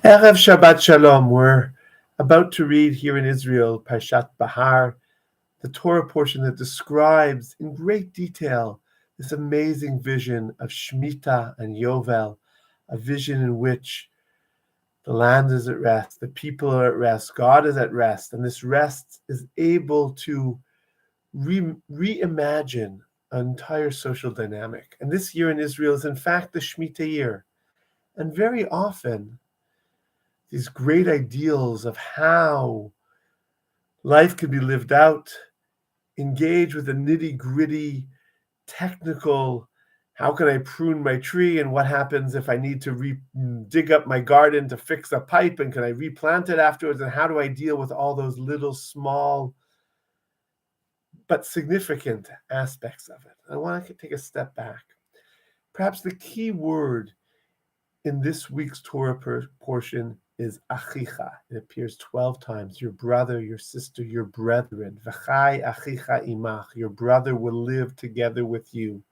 Erev Shabbat Shalom. We're about to read here in Israel, Pashat Behar, the Torah portion that describes in great detail this amazing vision of Shemitah and Yovel, a vision in which the land is at rest, the people are at rest, God is at rest, and this rest is able to reimagine an entire social dynamic. And this year in Israel is in fact the Shemitah year. And very often, these great ideals of how life can be lived out, engage with the nitty-gritty, technical, how can I prune my tree, and what happens if I need to dig up my garden to fix a pipe, and can I replant it afterwards, and how do I deal with all those little, small, but significant aspects of it. I want to take a step back. Perhaps the key word in this week's Torah portion is achicha. It appears 12 times. Your brother, your sister, your brethren. V'chai achicha imach. Your brother will live together with you.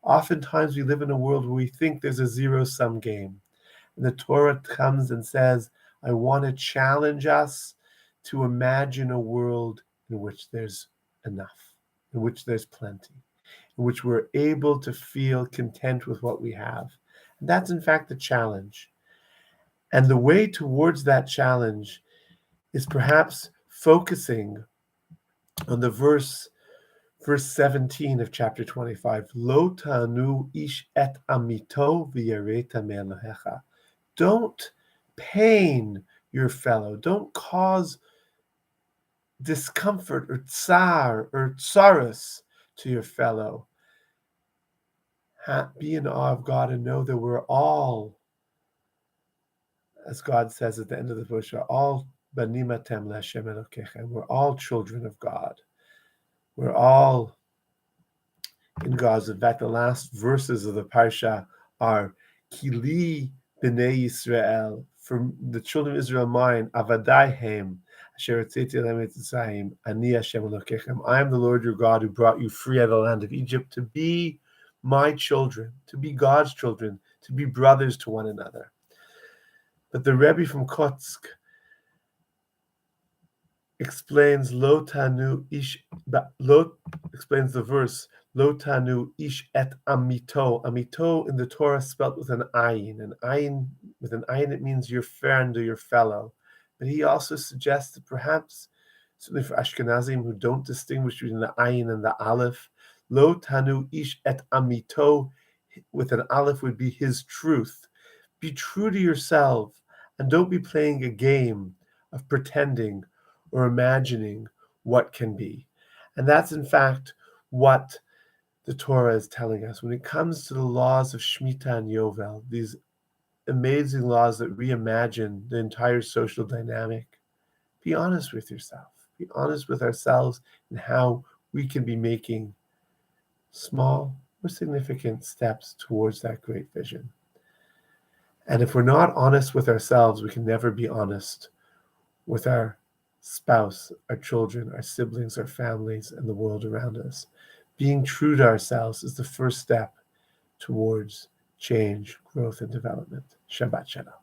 Oftentimes we live in a world where we think there's a zero-sum game. And the Torah comes and says, I want to challenge us to imagine a world in which there's enough, in which there's plenty, in which we're able to feel content with what we have. And that's in fact the challenge. And the way towards that challenge is perhaps focusing on the verse 17 of chapter 25. Lo tanu ish et amito v'yareta me'elohecha. Don't pain your fellow. Don't cause discomfort or tsar or tsaros to your fellow. Be in awe of God and know that we're all, as God says at the end of the verse, all banimatem le'Hashem Elokechem. We're all children of God. We're all in God's. In fact, the last verses of the parsha are Kili b'nei Yisrael, for the children of Israel mine, avadaihem, asher etzeti elem etzayim, ani Hashem Elokechem. I am the Lord your God who brought you free out of the land of Egypt to be my children, to be God's children, to be brothers to one another. But the Rabbi from Bokotsk explains explains the verse Lo tanu ish et amito. Amito in the Torah spelt with an ayin. With an ayin it means your friend or your fellow. But he also suggests that perhaps, certainly for Ashkenazim who don't distinguish between the ayin and the aleph, Lo tanu ish et amito with an aleph would be his truth. Be true to yourself and don't be playing a game of pretending or imagining what can be. And that's in fact what the Torah is telling us. When it comes to the laws of Shemitah and Yovel, these amazing laws that reimagine the entire social dynamic, be honest with yourself. Be honest with ourselves and how we can be making small or significant steps towards that great vision. And if we're not honest with ourselves, we can never be honest with our spouse, our children, our siblings, our families, and the world around us. Being true to ourselves is the first step towards change, growth, and development. Shabbat Shalom.